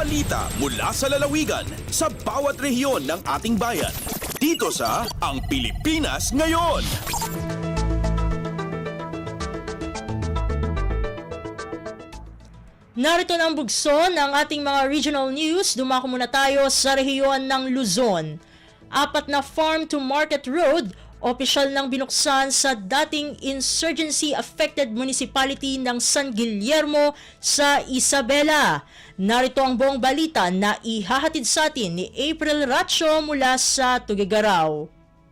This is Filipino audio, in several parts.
Balita mula sa lalawigan sa bawat rehiyon ng ating bayan. Dito sa Ang Pilipinas Ngayon. Narito na ang bugso ng ating mga regional news. Dumako muna tayo sa rehiyon ng Luzon. 4 na farm-to-market road, opisyal nang binuksan sa dating insurgency-affected municipality ng San Guillermo sa Isabela. Narito ang buong balita na ihahatid sa atin ni April Racho mula sa Tuguegarao.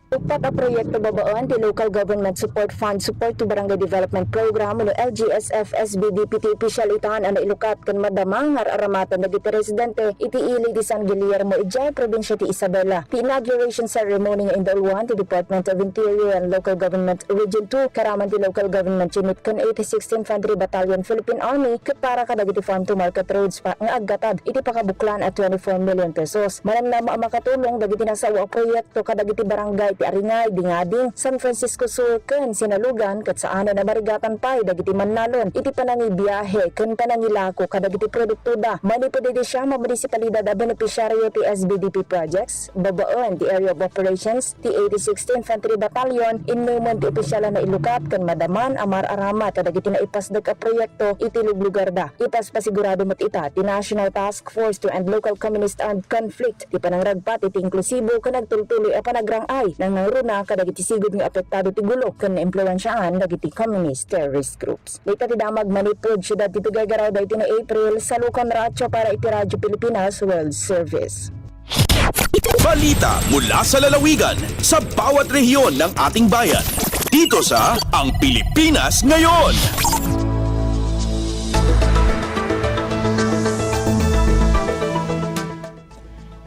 Upat ang proyekto babaan di Local Government Support Fund Support to Barangay Development Program no LGSF SBDPT official itahan ang ilukat kan madamang aramatan na giti residente iti ili di San Guillermo ijay probinsya ti Isabela. The inauguration ceremony nga indalwan ti Department of Interior and Local Government Region 2 karaman ti Local Government Unit kan 86th Infantry Battalion Philippine Army ket para kadagiti farm to market roads pa nga aggatad iti pakabuklan at 24 million pesos. Manamnama ang makatulong dagiti nasawa proyekto kadagiti barangay ti Aringay, Dingading, San Francisco Sur, ken Sinalugan, ket saan na marigatan pay dagiti Manalon, iti panangi biyahe, ken panangi lako, kadagiti produkto da. Manipod iti siya munisipalidad a beneficiaryo ti SBDP projects, babaan ti area of operations, ti 86th Infantry Battalion, innuman ti opisyala na ilukat, ken madaman amar arama, kadagiti na ipasdag a proyekto, iti luglugar da. Itas pasigurado mat ita, ti National Task Force to End Local Communist Armed Conflict, ti panangragpat, iti inklusibo, ken nagtultuloy a panagrangay, nang nangruna kadagiti sigud nga apektado ti gulo ken naimpluwensyaan dagiti communist terrorist groups. Dita ti damag manipod syudad ti Tuguegarao dayti na April sa Lucan Racho para iti Radyo Pilipinas World Service. Balita mula sa lalawigan sa bawat rehiyon ng ating bayan. Dito sa Ang Pilipinas Ngayon.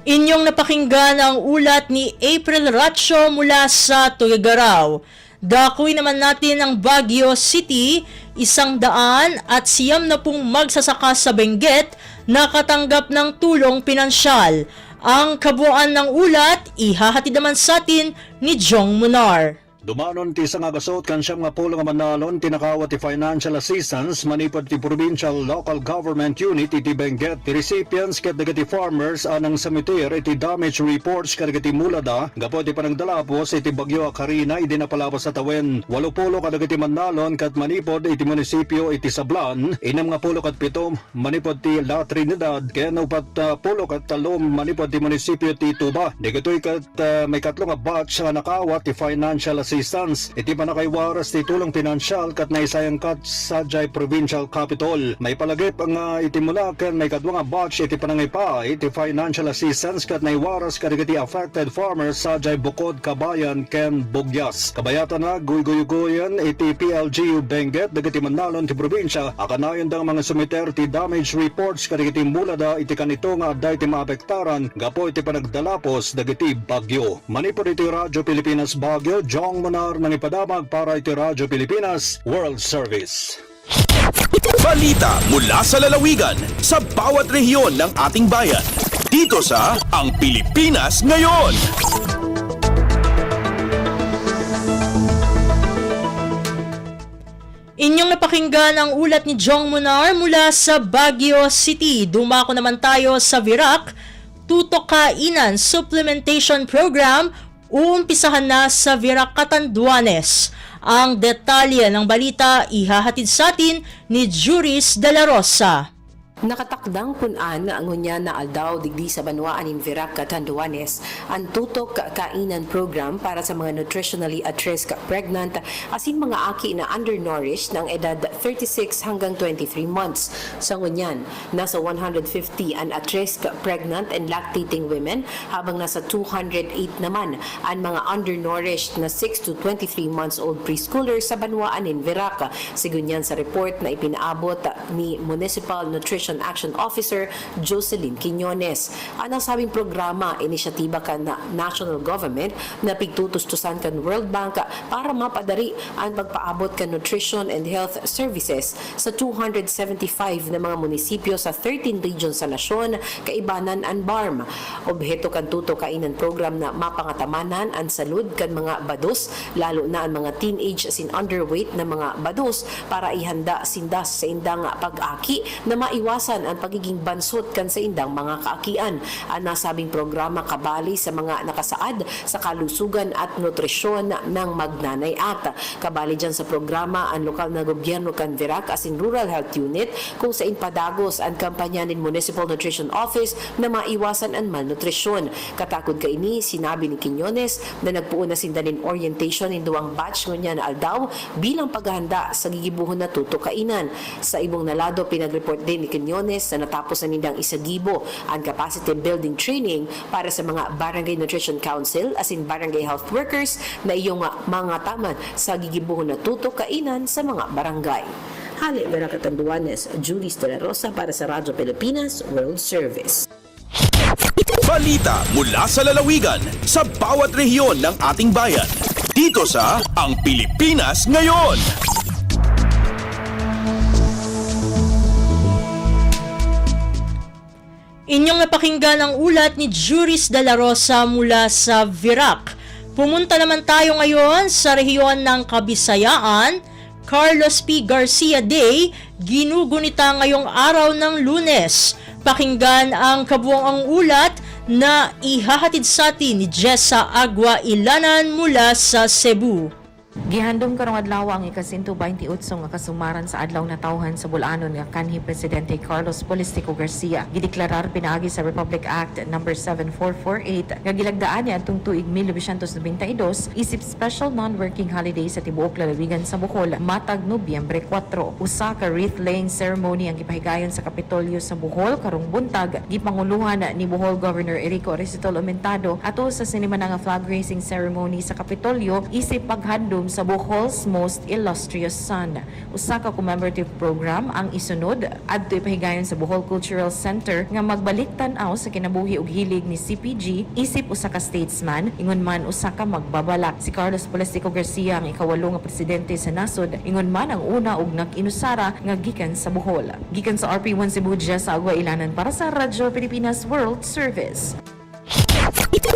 Inyong napakinggan ang ulat ni April Racho mula sa Tuguegarao. Dakuin naman natin ang Baguio City, 100 at 90 magsasaka sa Benguet nakatanggap ng tulong pinansyal. Ang kabuuan ng ulat, ihahatid naman sa atin ni Jong Munar. Dumanon ti isang agasot kan siyang nga pulo nga manalon tinakawa ti financial assistance manipod ti provincial local government unit iti Benguet ti recipients ket dagiti farmers anang samitir iti damage reports kadagiti mulada gapo ti panagdalapos iti bagyo a Karina idi napalabas sa tawen 80 kadagiti manalon ket manipod iti munisipyo iti Sablan inam nga pulo ket 7 manipod ti La Trinidad ken 4 pulo ket 3 manipod ti munisipyo ti Tuba digitoy ket may 3 nga batch nga nakawa ti financial assistance iti panakaywaras ti tulong pinansyal kat naisayang kat Sajay Provincial Capital. May palagip ang iti mula ken may kadwa nga batch iti panangaypa iti financial assistance kat naiwaras kadagiti affected farmers Sajay Bukod, Kabayan ken Bugyas. Kabayatan na guy-guy-guyan iti PLGU Benguet dagiti manalon ti probinsya akanayon dang mga sumiter ti damage reports kadagiti mulada iti kanito nga adday ti maapektaran gapo iti panagdalapos dagiti bagyo. Manipod iti Radyo Pilipinas Baguio, Jong Munar ng ipadamag para iti Radyo Pilipinas World Service. Balita mula sa lalawigan sa bawat rehiyon ng ating bayan. Dito sa Ang Pilipinas Ngayon. Inyong napakinggan ang ulat ni Jong Munar mula sa Baguio City. Dumako naman tayo sa Virac. Tutok Kainan Supplementation Program uumpisahan na sa Virac, Catanduanes. Ang detalye ng balita ihahatid sa atin ni Juris De La Rosa. Nakatakdang punan nga ngunya na aldaw digdi sa Banwaan in Virac, Catanduanes ang tutok kainan program para sa mga nutritionally at risk pregnant asin mga aki na undernourished ng edad 36 hanggang 23 months. Sa ngunyan, nasa 150 ang at risk pregnant and lactating women habang nasa 208 naman ang mga undernourished na 6 to 23 months old preschoolers sa Banwaan in Virac. Sigunyan sa report na ipinaabot ni Municipal Nutrition Action Officer Jocelyn Quiñones. Ang nasabing programa, inisyatiba kan na national government na pigtutustusan kan World Bank para mapadari ang pagpaabot kan nutrition and health services sa 275 na mga munisipyo sa 13 regions sa nasyon, kaibanan ang BARM. Obheto kan tuto kainan program na mapangatamanan ang salud kan mga bados, lalo na ang mga teenage sin underweight na mga bados para ihanda sindas sa indang pag-aki na maiwas maiwasan ang pagiging bansot kan sa indang mga kaakian. Ang nasabing programa kabali sa mga nakasaad sa kalusugan at nutrisyon ng Magnanay Act. Kabali dyan sa programa ang lokal na gobyerno kan Virac as in Rural Health Unit kung sa padagos ang kampanya ng Municipal Nutrition Office na maiwasan ang malnutrisyon. Katakod ka ini, sinabi ni Quiñones na nagpuon na sindanin orientation in duwang batch ngunya na aldaw bilang paghahanda sa gigibuhon na tutok kainan. Sa ibong nalado, pinag-report din ni Quiñones na natapos na nindang isagibo ang capacity building training para sa mga Barangay Nutrition Council as in Barangay Health Workers na iyong mga taman sa gigibuhon na tutok kainan sa mga barangay. Hali Vera Catanduanes, Julie De La Rosa para sa Radyo Pilipinas World Service. Balita mula sa lalawigan sa bawat rehiyon ng ating bayan. Dito sa Ang Pilipinas Ngayon. Inyong napakinggan ang ulat ni Juris De La Rosa mula sa Virac. Pumunta naman tayo ngayon sa rehiyon ng Kabisayaan. Carlos P. Garcia Day, ginugunita ngayong araw ng Lunes. Pakinggan ang kabuoang ulat na ihahatid sa atin ni Jessa Agua Ilanan mula sa Cebu. Gihandom karong adlaw ang ika-128 nga kasumaran sa adlaw na tawhan sa Bulanon nga kanhi Presidente Carlos Polistico Garcia. Gideklarar pinaagi sa Republic Act No. 7448 nga gilagdaan niya atong tuig 1992 isip special non-working holiday sa tibuok lalawigan sa Bohol matag Nobyembre 4. Usa ka wreath-laying ceremony ang gipahigayon sa Kapitolyo sa Bohol karong buntag gipanguluhan ni Bohol Governor Erico Recitol Aumentado ato sa sinimana nga flag raising ceremony sa Kapitolyo isip paghandom sa Bohol's most illustrious son. Usa ka commemorative program ang isunod adto ipahigayon sa Bohol Cultural Center nga magbalik tan-aw sa kinabuhi ug hilig ni CPG isip usa ka statesman ingon man usa ka magbabalak. Si Carlos Polistico Garcia ang ikawalo nga presidente sa nasod ingon man ang una ug nag-inusara nga gikan sa Bohol. Gikan sa RP1 Cebu, Jessa Agua Ilanan para sa Radyo Pilipinas World Service.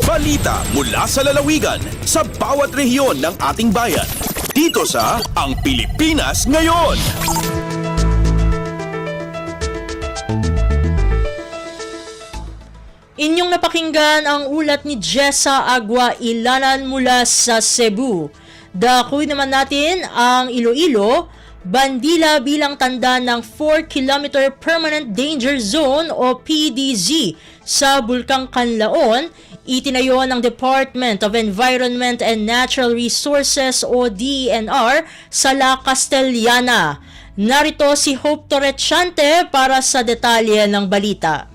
Balita mula sa lalawigan sa bawat rehiyon ng ating bayan. Dito sa Ang Pilipinas Ngayon. Inyong napakinggan ang ulat ni Jessa Agua Ilanan mula sa Cebu. Dakuy naman natin ang Iloilo. Bandila bilang tanda ng 4-kilometer Permanent Danger Zone o PDZ sa Bulkang Canlaon, itinayo ng Department of Environment and Natural Resources o DENR sa La Castellana. Narito si Hope Torrechante para sa detalye ng balita.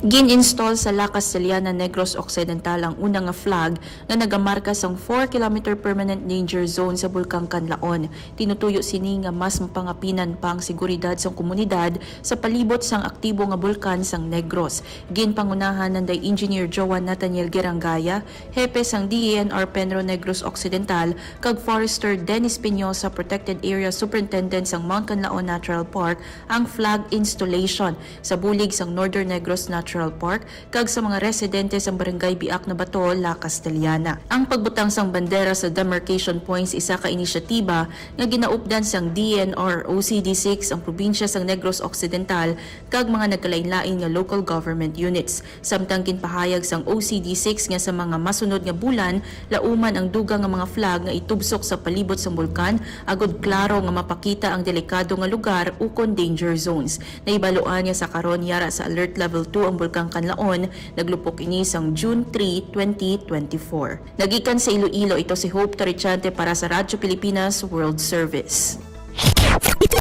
Gin-install sa La Castellana, Negros Occidental ang unang flag na nagamarka sang 4-kilometer permanent danger zone sa Bulkang Canlaon. Tinutuyo sini nga mas mapangapinan pa ang seguridad sa komunidad sa palibot sang aktibo nga bulkan sang Negros. Ginpangunahan ng Engineer Joan Nathaniel Gerangaya, hepe sang DENR Penro Negros Occidental, kag Forester Dennis Piñosa Protected Area Superintendent sang Mount Canlaon Natural Park ang flag installation sa bulig sang Northern Negros Natural Park kag sa mga residente sa barangay Biak na Bato, La Castellana. Ang pagbutang sang bandera sa demarcation points isa ka inisyatiba nga ginaupdan sang DNR OCD6 ang probinsya sang Negros Occidental kag mga nagkalain-lain nga local government units. Samtang ginpahayag sang OCD6 nga sa mga masunod nga bulan lauman ang dugang nga mga flag nga itubsok sa palibot sang bulkan agud klaro nga mapakita ang delikado nga lugar ukon danger zones. Naibaluan niya sa karon yara sa alert level 2 ang Bulkang Canlaon, naglupok ini sang June 3, 2024. Nagikan sa Iloilo, ito si Hope Torrechante para sa Radyo Pilipinas World Service.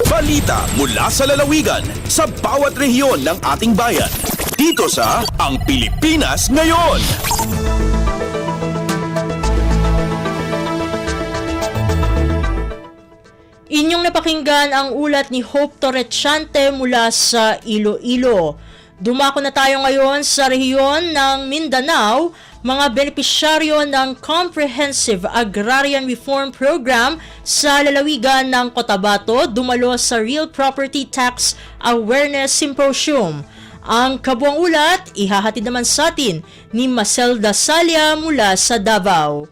Balita mula sa lalawigan sa bawat rehiyon ng ating bayan. Dito sa Ang Pilipinas Ngayon. Inyong napakinggan ang ulat ni Hope Torrechante mula sa Iloilo. Dumako na tayo ngayon sa rehiyon ng Mindanao. Mga benepisyaryo ng Comprehensive Agrarian Reform Program sa lalawigan ng Cotabato dumalo sa Real Property Tax Awareness Symposium. Ang kabuang ulat, ihahatid naman sa atin ni Maselda Salia mula sa Davao.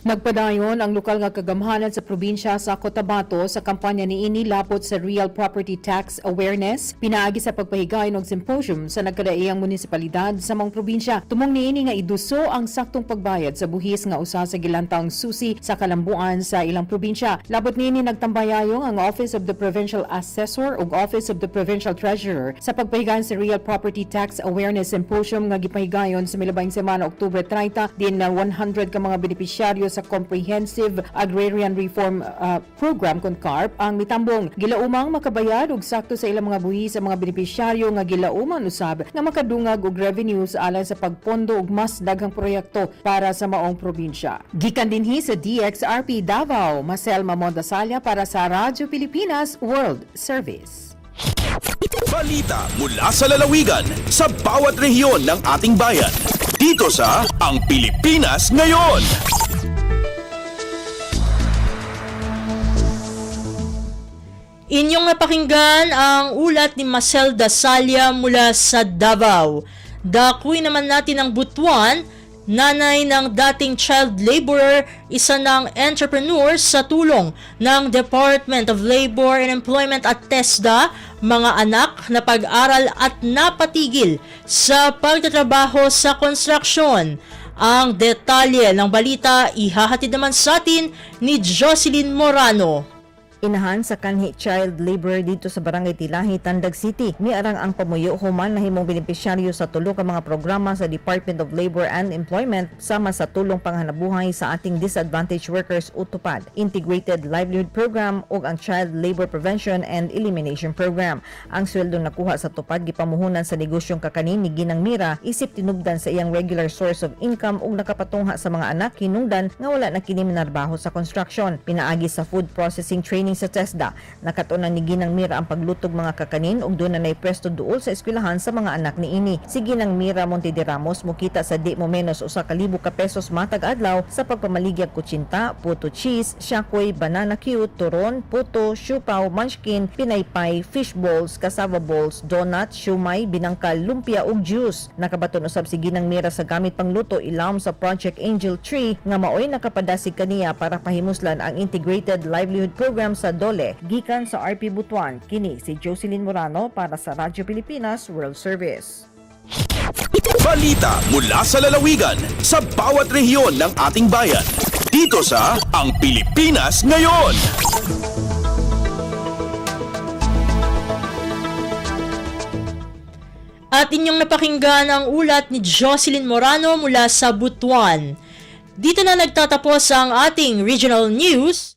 Nagpadayon ang lokal nga kagamhanan sa probinsya sa Cotabato sa kampanya niini lapot sa Real Property Tax Awareness, pinaagi sa pagpahigayon og symposium sa nagkadaiyang munisipalidad sa mga probinsya. Tumong niini nga iduso ang saktong pagbayad sa buhis nga usa sa gilantang susi sa kalambuan sa ilang probinsya. Labot niini nagtambayayong ang Office of the Provincial Assessor ug Office of the Provincial Treasurer sa pagpahigayon sa Real Property Tax Awareness Symposium nga gipahigayon sa milabayng semana Oktubre 30 din na 100 ka mga benepisyaryo sa Comprehensive Agrarian Reform Program CONCARP ang mitambong gilaumang makabayad og sakto sa ilang mga buhis sa mga benepisyaryo nga gilauman usab nga makadungag og revenues alang sa pagpondo og mas daghang proyekto para sa maong probinsya. Gikan dinhi sa DXRP Davao, Marcel Mamondasalya para sa Radyo Pilipinas World Service. Balita mula sa lalawigan sa bawat rehiyon ng ating bayan. Dito sa Ang Pilipinas Ngayon. Inyong napakinggan ang ulat ni Marcel Dasalya mula sa Davao. Dakuy naman natin ang Butuan, nanay ng dating child laborer, isa ng entrepreneur sa tulong ng Department of Labor and Employment at TESDA, mga anak na pag-aral at napatigil sa pagtatrabaho sa konstruksyon. Ang detalye ng balita ihahatid naman sa atin ni Jocelyn Morano. Inahan sa kanhi child labor dito sa Barangay Tilahi, Tandag City. Miarang ang pamuyo human na himong benepisyaryo sa tulo ka mga programa sa Department of Labor and Employment sama sa tulong panghanabuhay sa ating disadvantaged workers utupad, Integrated Livelihood Program ug ang Child Labor Prevention and Elimination Program. Ang sweldo nakuha sa tupad gipamuhunan sa negosyong kakanin ni Ginang Mira isip tinubdan sa iyang regular source of income ug nakapatungha sa mga anak hinungdan nga wala na kini minarbaho sa construction. Pinaagi sa food processing training sa TESDA, nakatunan ni Ginang Mira ang paglutog mga kakanin ug doon na pwesto duol sa eskwelahan sa mga anak niini. Si Ginang Mira Monte de Ramos mukita sa di mo menos usa ka libo ka pesos matag adlaw sa pagpamaligyag kutsinta, puto cheese, shakoy, banana cute, turon, puto, siupaw, munchkin, pinaypay, fish balls, cassava balls, donut, siumay, binangkal, lumpia ug juice. Nakabaton usab si Ginang Mira sa gamit pangluto ilawom sa Project Angel Tree nga maoy nakapadasig kaniya para pahimuslan ang Integrated Livelihood Program sa Dole. Gikan sa RP Butuan, kini si Jocelyn Morano para sa Radyo Pilipinas World Service. Balita mula sa lalawigan sa bawat rehiyon ng ating bayan. Dito sa Ang Pilipinas Ngayon. At inyong napakinggan ang ulat ni Jocelyn Morano mula sa Butuan. Dito na nagtatapos ang ating regional news.